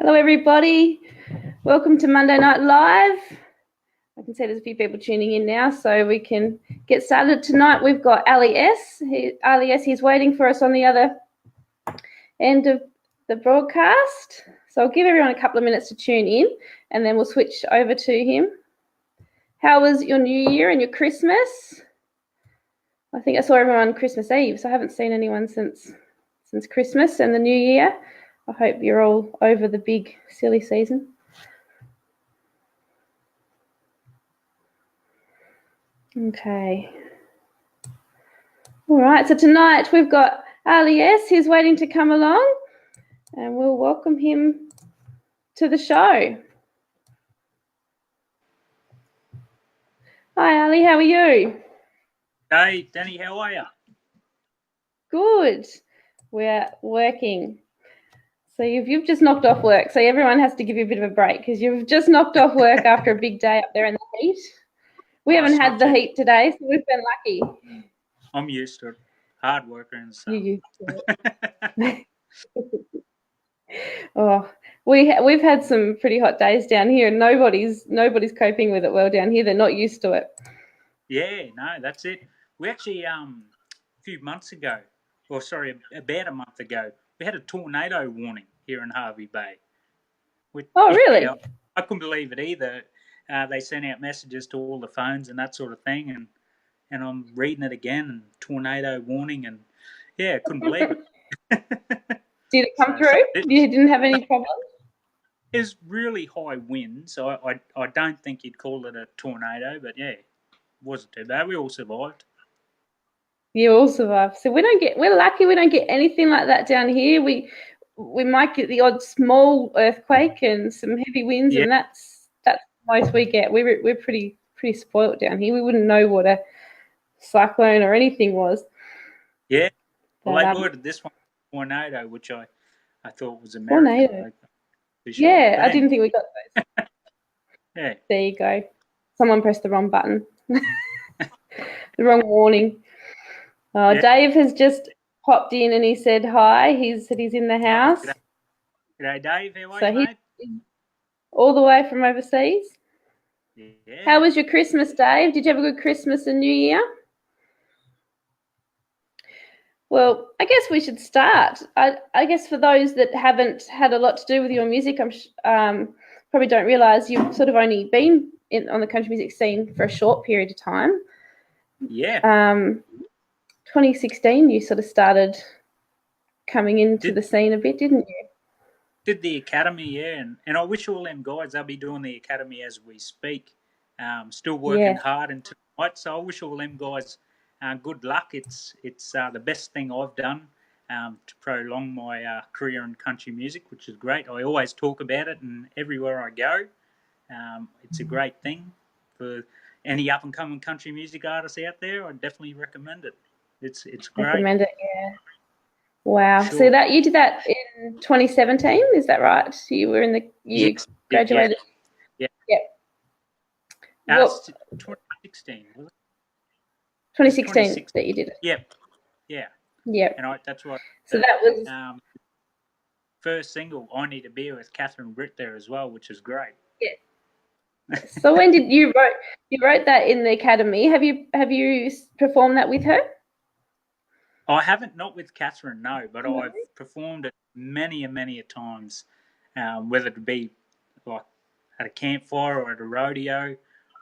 Hello, everybody. Welcome to Monday Night Live. I can see there's a few people tuning in now, so we can get started. Tonight we've got Ali S. Ali S, he's waiting for us on the other end of the broadcast. So I'll give everyone a couple of minutes to tune in, and then we'll switch over to him. How was your New Year and your Christmas? I think I saw everyone on Christmas Eve, so I haven't seen anyone since Christmas and the New Year. I hope you're all over the big silly season. Okay. All right, so tonight we've got Ali S. He's waiting to come along, and we'll welcome him to the show. Hi, Ali, how are you? Hey, Danny, how are you? Good. We're working. So you've just knocked off work, so everyone has to give you a bit of a break because you've just knocked off work after a big day up there in the heat. We haven't had the heat today, so we've been lucky. I'm used to it. Hard worker and stuff. You're used to it. Oh, we've had some pretty hot days down here, and nobody's coping with it well down here. They're not used to it. Yeah, no, that's it. We actually a few months ago, about a month ago, we had a tornado warning here in Hervey Bay. Really? I couldn't believe it either. They sent out messages to all the phones and that sort of thing, and I'm reading it again, and tornado warning, and yeah, I couldn't believe it. Did it come through? You didn't have any problems? It's really high wind, so I don't think you'd call it a tornado, but yeah, it wasn't too bad. We all survived. You all survived. So we're lucky we don't get anything like that down here. We might get the odd small earthquake and some heavy winds, and that's the most we get. We're pretty spoilt down here. We wouldn't know what a cyclone or anything was. Yeah. Well, they avoided this one, tornado, which I thought was American. Tornado. Yeah, I didn't think we got those. Yeah. There you go. Someone pressed the wrong button. The wrong warning. Oh, yeah. Dave has just popped in and he said hi. He said he's in the house. G'day, Dave. How are you, mate? All the way from overseas. Yeah. How was your Christmas, Dave? Did you have a good Christmas and New Year? Well, I guess we should start. I guess for those that haven't had a lot to do with your music, probably don't realise you've sort of only been on the country music scene for a short period of time. Yeah. 2016, you sort of started coming into the scene a bit, didn't you? Did the academy, yeah, and I wish all them guys, they'll be doing the academy as we speak. Still working hard until tonight, so I wish all them guys good luck. It's the best thing I've done to prolong my career in country music, which is great. I always talk about it, and everywhere I go, it's a great thing for any up and coming country music artists out there. I definitely recommend it. It's great. Recommend it, yeah. Wow. Sure. So that you did that in 2017, is that right? You were graduated. Yeah. Yep. 2016. 2016 that you did it. Yep. Yeah. Yep. And that's right. So that was first single. I Need a Beer with Catherine Britt there as well, which is great. Yeah. So when did you wrote that in the academy? Have you performed that with her? I haven't, not with Catherine, no, but I've performed it many a times, whether it be like at a campfire or at a rodeo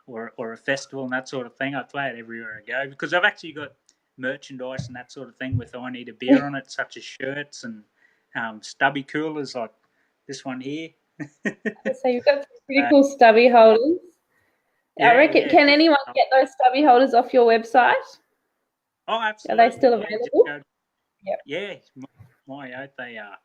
or a festival and that sort of thing. I play it everywhere I go because I've actually got merchandise and that sort of thing with I Need a Beer on it, such as shirts and stubby coolers like this one here. So you've got some pretty cool stubby holders. Yeah, I reckon. Yeah. Can anyone get those stubby holders off your website? Oh, absolutely. Are they still available? Yep. Yeah, my oath, they are.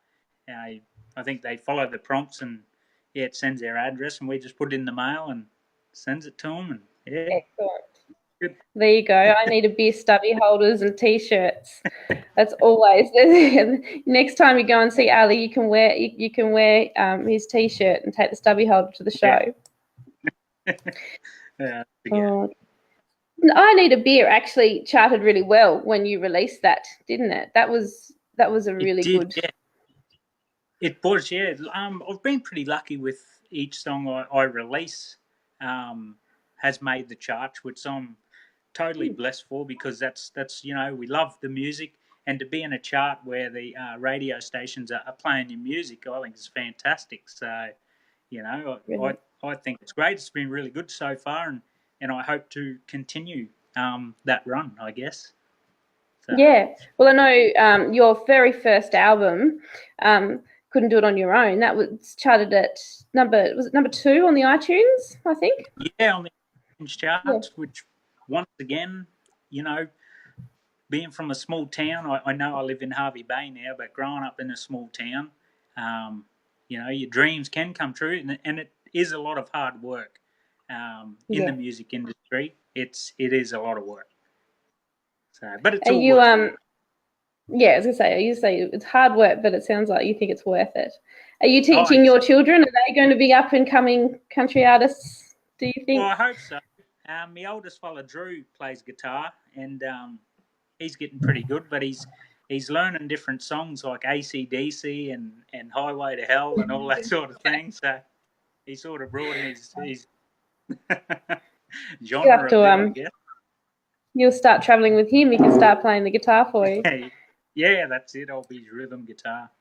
I think they follow the prompts and it sends their address and we just put it in the mail and sends it to them. And yeah. Excellent. Good. There you go. I Need a Beer stubby holders and T-shirts. That's always. Next time you go and see Ali, you can wear his T-shirt and take the stubby holder to the show. Yeah. I Need a Beer actually charted really well when you released that, didn't it? That was a really good. It was, yeah. I've been pretty lucky with each song I release. Has made the charts, which I'm totally blessed for, because that's we love the music, and to be in a chart where the radio stations are playing your music, I think is fantastic. So Really. I think it's great. It's been really good so far, and I hope to continue that run, I guess. So. Yeah. Well, I know your very first album, Couldn't Do It On Your Own, that was charted at number 2 on the iTunes, I think? Yeah, on the charts, Yeah. which once again, being from a small town, I know I live in Hervey Bay now, but growing up in a small town, your dreams can come true, and it is a lot of hard work in the Yeah. music industry. It is a lot of work. So, but it's Are all you worth it. Yeah, I was gonna say, you say it's hard work, but it sounds like you think it's worth it. Are you teaching Oh, your children? Are they going to be up and coming country artists, do you think? well, I hope so. My oldest fella, Drew, plays guitar, and he's getting pretty good, but he's learning different songs like AC/DC and Highway to Hell and all that sort of thing. So he's sort of broadened his You have genre a bit, I to guess. you'll start traveling with him. He can start playing the guitar for you. Yeah, that's it. I'll be his rhythm guitar.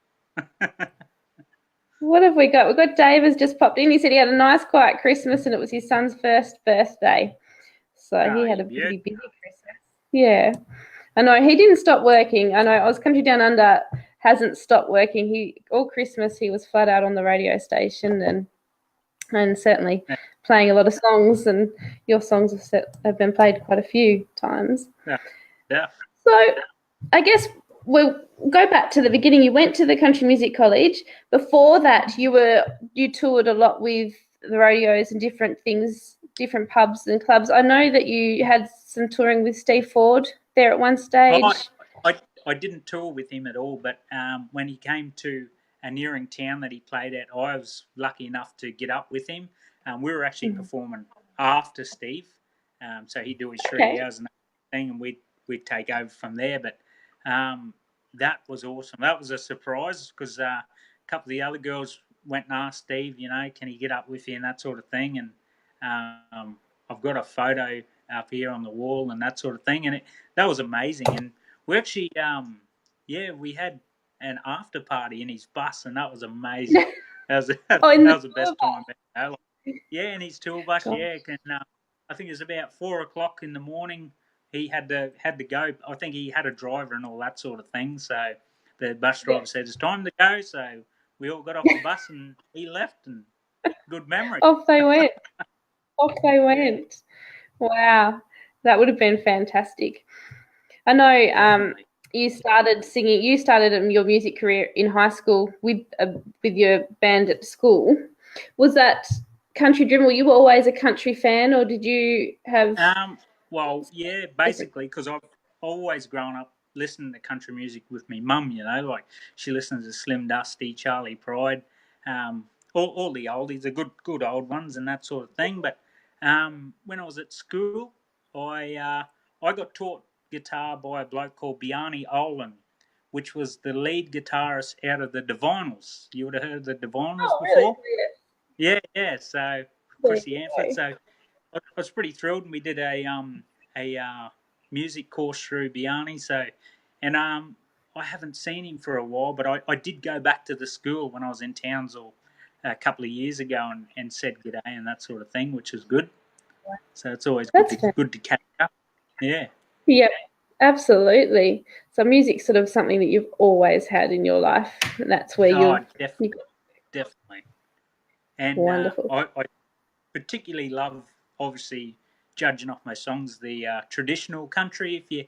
What have we got? We've got Dave has just popped in. He said he had a nice, quiet Christmas, and it was his son's first birthday, so he had a pretty busy Christmas. Yeah. I know he didn't stop working. I know Oz Country Down Under hasn't stopped working. All Christmas he was flat out on the radio station and certainly playing a lot of songs. And your songs have been played quite a few times. Yeah. So I guess we'll go back to the beginning. You went to the Country Music College. Before that, you toured a lot with the radios and different things, different pubs and clubs. I know that you had some touring with Steve Ford there at one stage. I didn't tour with him at all, but when he came to a nearing town that he played at, I was lucky enough to get up with him. We were actually performing after Steve, so he'd do his 3 hours and thing, and we'd take over from there. But that was awesome. That was a surprise, because a couple of the other girls went and asked Steve, can he get up with you and that sort of thing. And I've got a photo up here on the wall and that sort of thing, and that was amazing. And we actually, we had an after party in his bus, and that was amazing. That was the best time. Yeah, in his tour bus. Gosh. Yeah, and I think it was about 4:00 in the morning. He had to go. I think he had a driver and all that sort of thing. So the bus driver said it's time to go. So we all got off the bus and he left. And good memory. Off they went. Off they went. Wow, that would have been fantastic. I know you started singing. You started your music career in high school with your band at school. Was that country driven? Were you always a country fan, or did you have? Well, yeah, basically, because I've always grown up listening to country music with me mum. Like she listens to Slim Dusty, Charlie Pride, all the oldies, the good old ones, and that sort of thing. But when I was at school, I got taught guitar by a bloke called Bjarne Olin, which was the lead guitarist out of the Divinals. You would have heard of the Divinals before? Really? Yeah. So Chrissy Amford. So I was pretty thrilled, and we did a music course through Bjarne. So, and I haven't seen him for a while, but I did go back to the school when I was in Townsville a couple of years ago and said g'day and that sort of thing, which was good. So it's always good to catch up. Yeah. Yeah, absolutely. So music's sort of something that you've always had in your life, and that's where definitely. And wonderful. I particularly love, obviously, judging off my songs, the traditional country, if you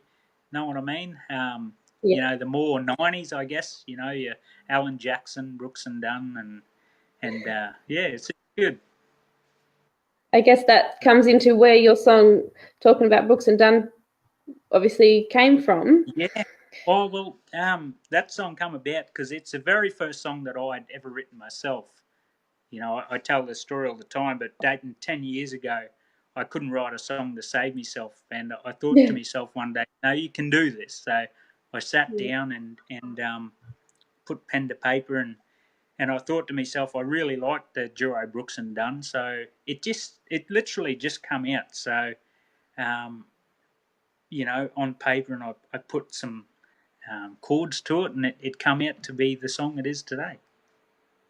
know what I mean. The more 90s, I guess. Your Alan Jackson, Brooks and Dunn, and it's good. I guess that comes into where your song talking about Brooks and Dunn obviously came from. Yeah. Oh, well, that song came about because it's the very first song that I'd ever written myself. I tell this story all the time, but dating 10 years ago, I couldn't write a song to save myself. And I thought to myself one day, no, you can do this. So I sat down and put pen to paper and I thought to myself, I really liked the duo Brooks and Dunn, so it literally just come out. So, on paper, and I put some chords to it, and it come out to be the song it is today.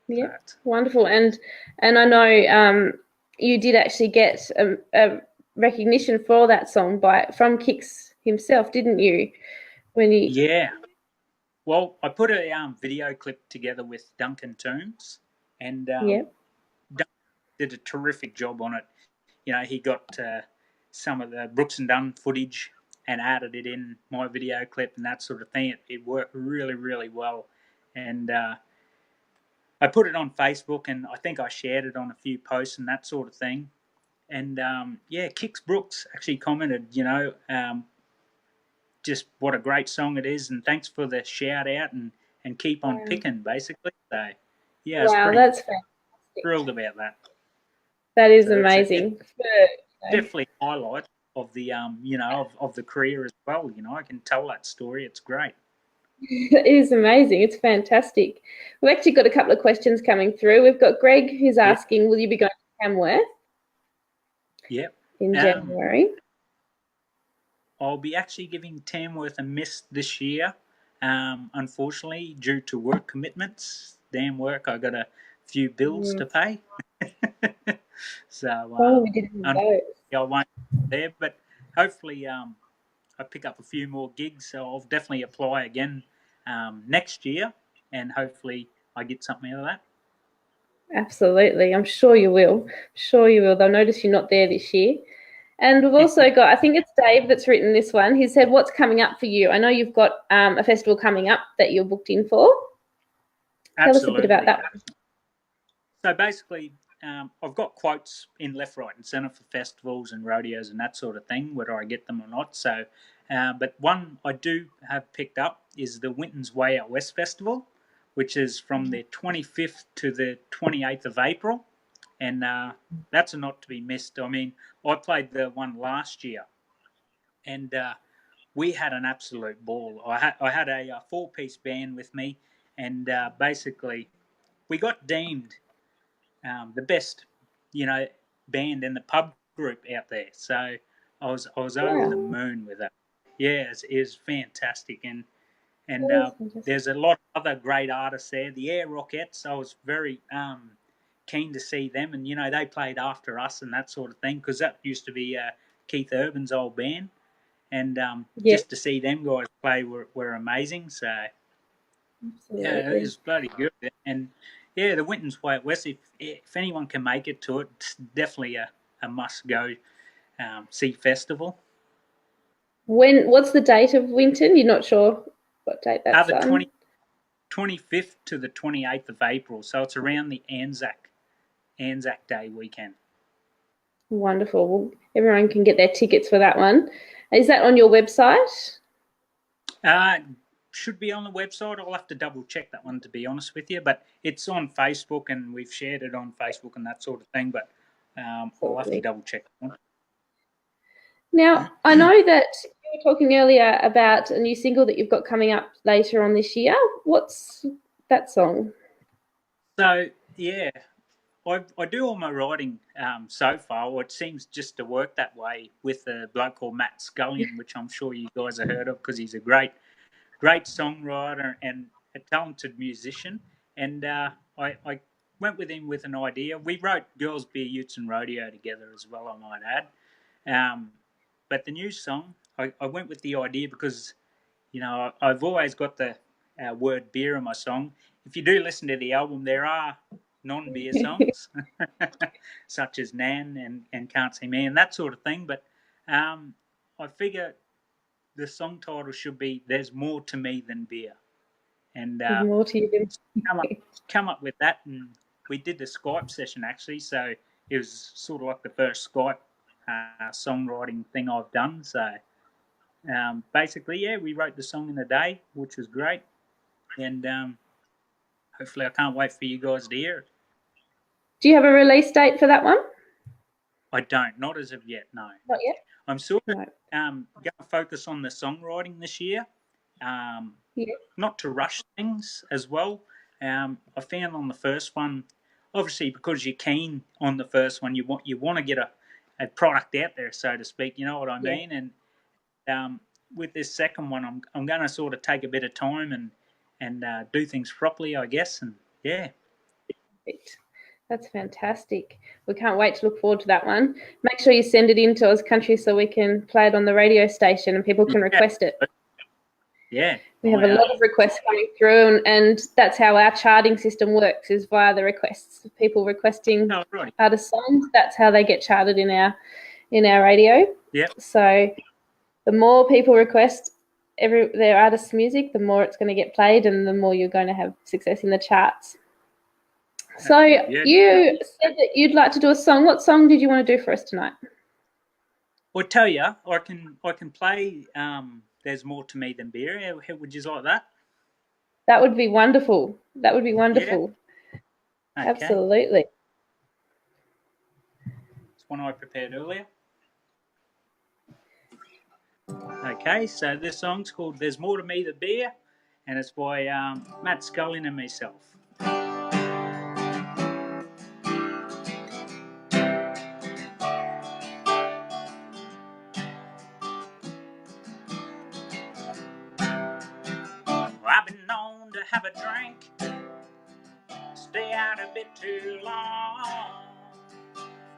Yeah, wonderful. And I know you did actually get a recognition for that song from Kix himself, didn't you? Yeah. Well, I put a video clip together with Duncan Toombs, and Duncan did a terrific job on it. He got some of the Brooks and Dunn footage and added it in my video clip and that sort of thing. It worked really, really well. And I put it on Facebook, and I think I shared it on a few posts and that sort of thing. And Kix Brooks actually commented, just what a great song it is, and thanks for the shout out, and keep on picking, basically. So, yeah, wow, that's fantastic. Thrilled about that. That is amazing. Definitely a highlight of the of the career as well. I can tell that story. It's great. It is amazing. It's fantastic. We've actually got a couple of questions coming through. We've got Greg who's asking, will you be going to Tamworth? Yep. In January. I'll be actually giving Tamworth a miss this year. Unfortunately, due to work commitments. Damn work, I got a few bills to pay. So we didn't know. I won't be there, but hopefully I pick up a few more gigs, so I'll definitely apply again next year, and hopefully I get something out of that. Absolutely, I'm sure you will. They'll notice you're not there this year. And we've also got, I think it's Dave that's written this one. He said, what's coming up for you? I know you've got a festival coming up that you're booked in for. Tell us a bit about that one. So basically, I've got quotes in left, right and centre for festivals and rodeos and that sort of thing, whether I get them or not. So, but one I do have picked up is the Winton's Way Out West Festival, which is from the 25th to the 28th of April. And that's a not to be missed. I mean, I played the one last year, and we had an absolute ball. I had a four-piece band with me, and basically we got deemed the best, band in the pub group out there. So I was over the moon with it. Yeah, it was fantastic, and there's a lot of other great artists there. The Air Rockettes, I was very keen to see them, and they played after us and that sort of thing, because that used to be Keith Urban's old band, and just to see them guys play were amazing. So yeah, it was bloody good. And yeah, the Winton's Way Out West, if anyone can make it to it, it's definitely a must go see festival. What's the date of Winton? You're not sure what date that's on? 25th to the 28th of April. So it's around the Anzac Day weekend. Wonderful. Well, everyone can get their tickets for that one. Is that on your website? Should be on the website. I'll have to double check that one, to be honest with you, but it's on Facebook, and we've shared it on Facebook and that sort of thing, but I'll have to double check that one. Now, I know that you were talking earlier about a new single that you've got coming up later on this year. What's that song? So, yeah, I do all my writing so far, or it seems just to work that way, with a bloke called Matt Scullion, which I'm sure you guys have heard of, because he's a great songwriter and a talented musician. And I went with him with an idea. We wrote Girls, Beer, Utes and Rodeo together as well, I might add. But the new song, I went with the idea because, I've always got the word beer in my song. If you do listen to the album, there are non-beer songs, such as Nan and Can't See Me and that sort of thing. But I figure the song title should be "There's More to Me Than Beer," and more to you come up with that. And we did the Skype session actually, so it was sort of like the first Skype songwriting thing I've done. So basically, yeah, we wrote the song in a day, which was great, and hopefully, I can't wait for you guys to hear it. Do you have a release date for that one? I don't, not as of yet. No, not yet. I'm sort of going to focus on the songwriting this year, not to rush things as well. I found on the first one, obviously because you're keen on the first one, you want to get a product out there, so to speak. You know what I mean? And with this second one, I'm going to sort of take a bit of time and do things properly, I guess. And yeah. That's fantastic. We can't wait to look forward to that one. Make sure you send it in to Oz Country so we can play it on the radio station and people can request it. Yeah. We have a lot of requests coming through, and that's how our charting system works, is via the requests. People requesting artist songs, that's how they get charted in our radio. Yeah. So the more people request their artist's music, the more it's going to get played and the more you're going to have success in the charts. So you said that you'd like to do a song. What song did you want to do for us tonight? I'll tell you, I can play There's More to Me Than Beer. How would you like that? That would be wonderful. That would be wonderful. Yeah. Okay. Absolutely. It's one I prepared earlier. Okay, so this song's called There's More to Me Than Beer, and it's by Matt Scullin and myself. I've been known to have a drink, stay out a bit too long,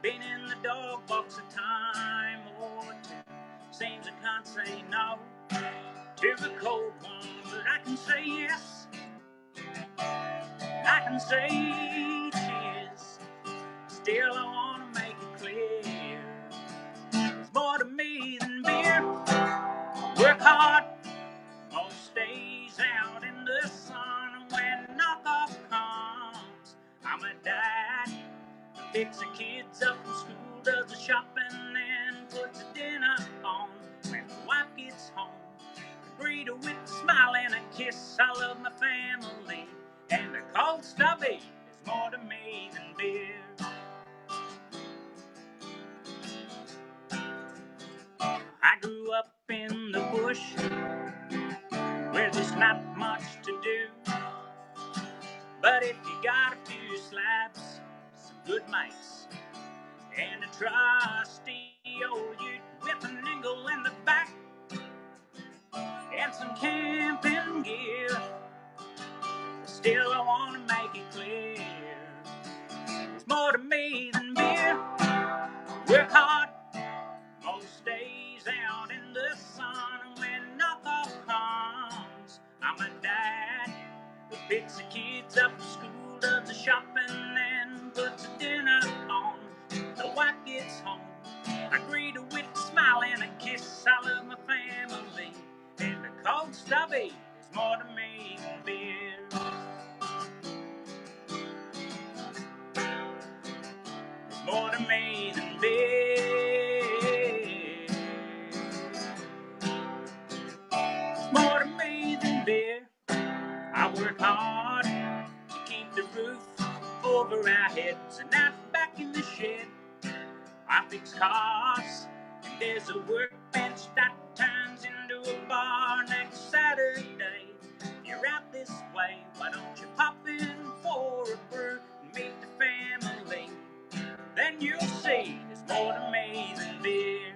been in the dog box a time or two, seems I can't say no to the cold one, but I can say yes, I can say cheers, still I want to make it clear, there's more to me than beer, work hard most days out in the sun, and when knockoff comes, I'm a dad who picks the kids up from school, does the shopping, and puts the dinner on. When the wife gets home, I greet her with a smile and a kiss. I love my family, and a cold stubby is more to me than beer. I grew up in the bush, where there's not much to do, but if you got a few slabs, some good mates, and a trusty old ute with an angle in the back, and some camping gear, still I want to make it clear, there's more to me than beer, work hard most days out in the sun, and when knockoff comes, I'm a dad who picks the kids up from school, does the shopping, and puts the dinner on. The wife gets home, I greet her with a smile and a kiss. I love my family, and the cold stubby is more to me than beer. It's more to me than beer. It's more to me than beer. I work hard to keep the roof over our heads, and out back in the shed I fix cars, and there's a workbench that turns into a bar next Saturday. You're out this way, why don't you pop in for a brew and meet the family? Then you'll see there's more to me than beer.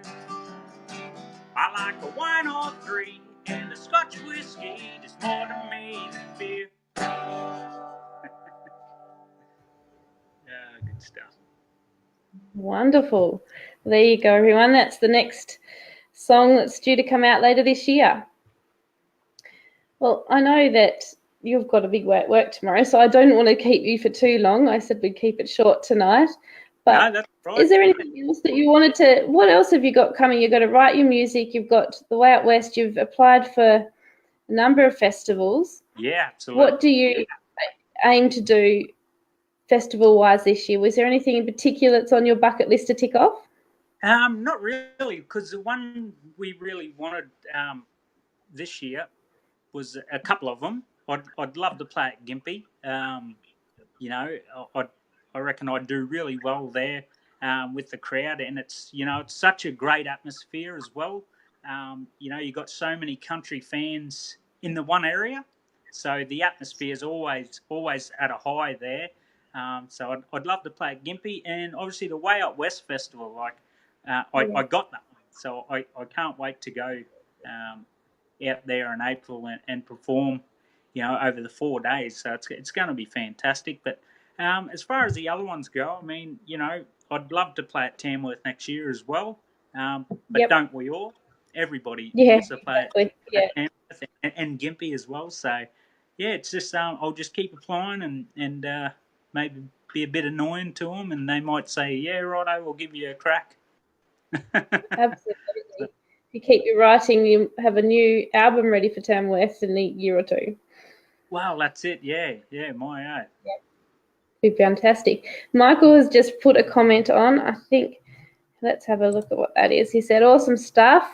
I like a wine or three and a Scotch whiskey. There's more to me than beer. Good stuff. Wonderful. There you go, everyone. That's the next song that's due to come out later this year. Well, I know that you've got a big work tomorrow, so I don't want to keep you for too long. I said we'd keep it short tonight. But no, that's right. Is there anything else that you wanted to, what else have you got coming? You've got to write your music, you've got the Way Out West, you've applied for a number of festivals. Yeah, absolutely. What do you aim to do festival-wise this year? Was there anything in particular that's on your bucket list to tick off? Not really, because the one we really wanted this year was a couple of them. I'd love to play at Gympie. You know, I reckon I'd do really well there with the crowd, and it's such a great atmosphere as well. You know, you got so many country fans in the one area, So the atmosphere is always at a high there. So I'd love to play at Gympie, and obviously the Way Up West Festival. Like I got that one, so I can't wait to go out there in April and perform, over the 4 days. So it's going to be fantastic. But as far as the other ones go, I mean, I'd love to play at Tamworth next year as well. But don't we all? Everybody wants to play at Tamworth and Gympie as well. So yeah, it's just I'll just keep applying and maybe be a bit annoying to them, and they might say, "Yeah, righto, we'll give you a crack." Absolutely. If you keep your writing, you have a new album ready for Tamworth in a year or two. Wow, that's it. Yeah, my art. Be fantastic. Michael has just put a comment on. I think, let's have a look at what that is. He said, "Awesome stuff.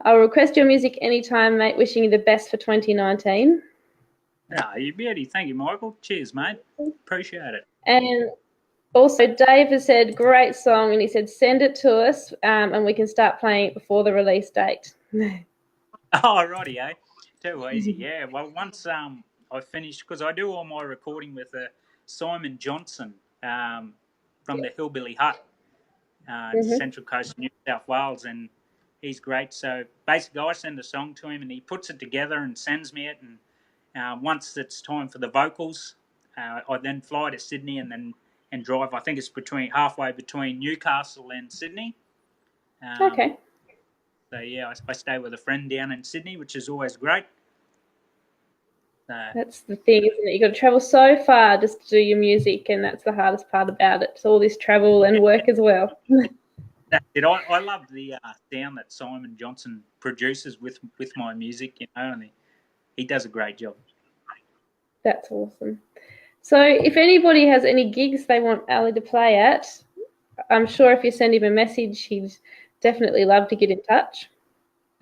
I'll request your music anytime, mate. Wishing you the best for 2019. Ah, you beauty. Thank you, Michael. Cheers, mate. Appreciate it. And also, Dave has said, "Great song," and he said, "Send it to us, and we can start playing it before the release date." Oh, righty, eh? Too easy. Yeah. Well, once I finish, because I do all my recording with Simon Johnson from the Hillbilly Hut, Central Coast, New South Wales, and he's great. So basically, I send a song to him, and he puts it together and sends me it. And once it's time for the vocals, I then fly to Sydney and drive. I think it's halfway between Newcastle and Sydney. Okay. So yeah, I stay with a friend down in Sydney, which is always great. That's the thing, isn't it? You've got to travel so far just to do your music, and that's the hardest part about it. It's all this travel and work as well. That's it. I love the sound that Simon Johnson produces with my music, and he does a great job. That's awesome. So if anybody has any gigs they want Ali to play at, I'm sure if you send him a message, he'd definitely love to get in touch.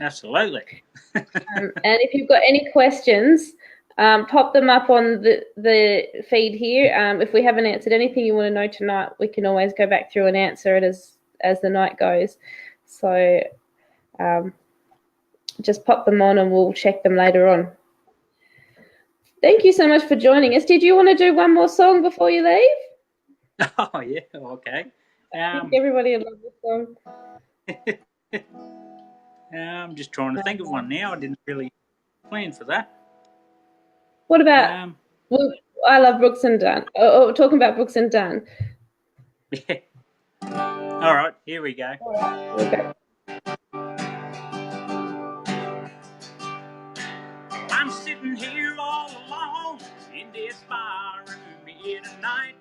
Absolutely. And if you've got any questions, pop them up on the feed here. If we haven't answered anything you want to know tonight, we can always go back through and answer it as the night goes. So just pop them on and we'll check them later on. Thank you so much for joining us. Did you want to do one more song before you leave? Oh, yeah. Okay. I think everybody will love this song. I'm just trying to think of one now. I didn't really plan for that. What about, I love Brooks and Dunn. Oh, talking about Brooks and Dunn. Yeah. All right, here we go. Okay. I'm sitting here all alone in this bar room here tonight,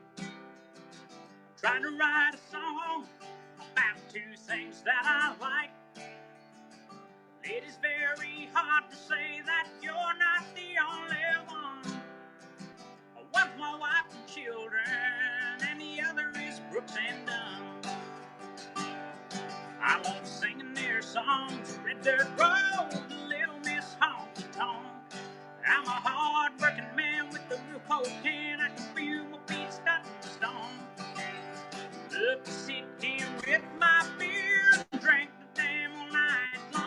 trying to write a song about two things that I like. It is very hard to say that you're not the only one. One's my wife and children, and the other is Brooks and Dunn. I love singing their songs, Red Dirt Road, Little Miss Honky Tonk. I'm a hard-working man with a real cold can. I can feel my feet starting to stomp. Love to sit here with my beer and drink the damn all night long.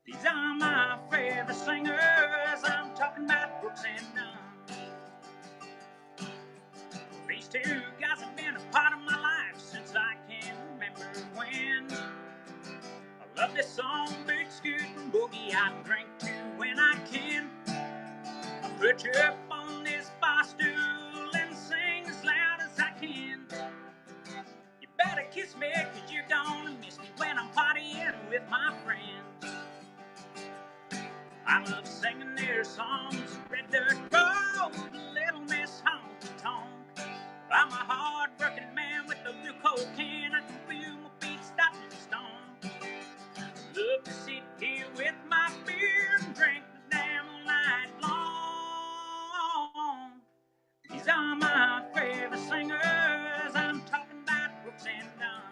These are my favorite singers. I'm talking about Brooks and Dunn. These two guys have been a part of my life since I can remember when. I love this song, Big Scoot and Boogie. I drink to when I can. I put you up on this bar stool and sing as loud as I can. You better kiss me, cause you're gonna miss me when I'm partying with my friends. I love singing their songs, Red Dirt Road, Little Miss Honky Tonk. I'm a hard-working man with a real cold can. I can feel my feet starting to stomp. Love to sit here with my beer and drink the damn all night long. These are my favorite singers. I'm talking about Brooks and Dunn.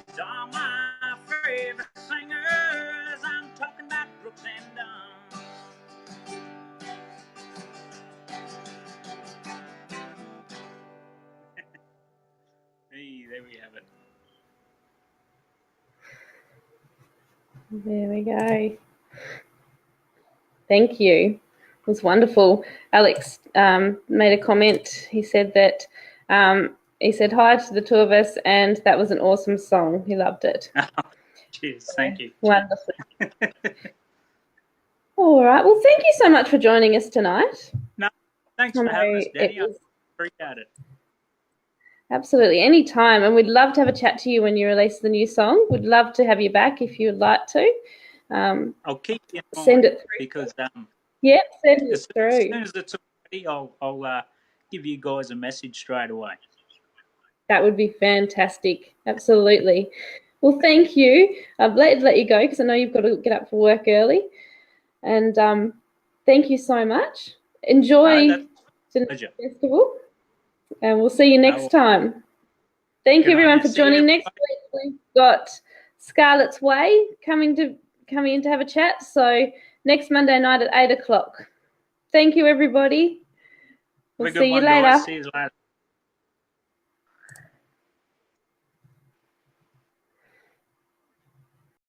These are my favorite singers. I'm talking about Brooks and Dunn. Hey, there we have it. There we go. Thank you. It was wonderful. Alex made a comment. He said that he said hi to the two of us, and that was an awesome song. He loved it. Cheers. Thank you. Wonderful. All right. Well, thank you so much for joining us tonight. No, thanks for having us, Danny. I appreciate it. Absolutely. Anytime. And we'd love to have a chat to you when you release the new song. We'd love to have you back if you'd like to. I'll keep you in mind send it through. Because send it through. As soon as it's ready, I'll give you guys a message straight away. That would be fantastic. Absolutely. Well, thank you. I'd like to let you go because I know you've got to get up for work early. And thank you so much. Enjoy the festival. And we'll see you next time. Thank you, everyone, for joining. Next week, we've got Scarlett's Way coming in to have a chat. So next Monday night at 8 o'clock. Thank you, everybody. We'll see you later. See you later.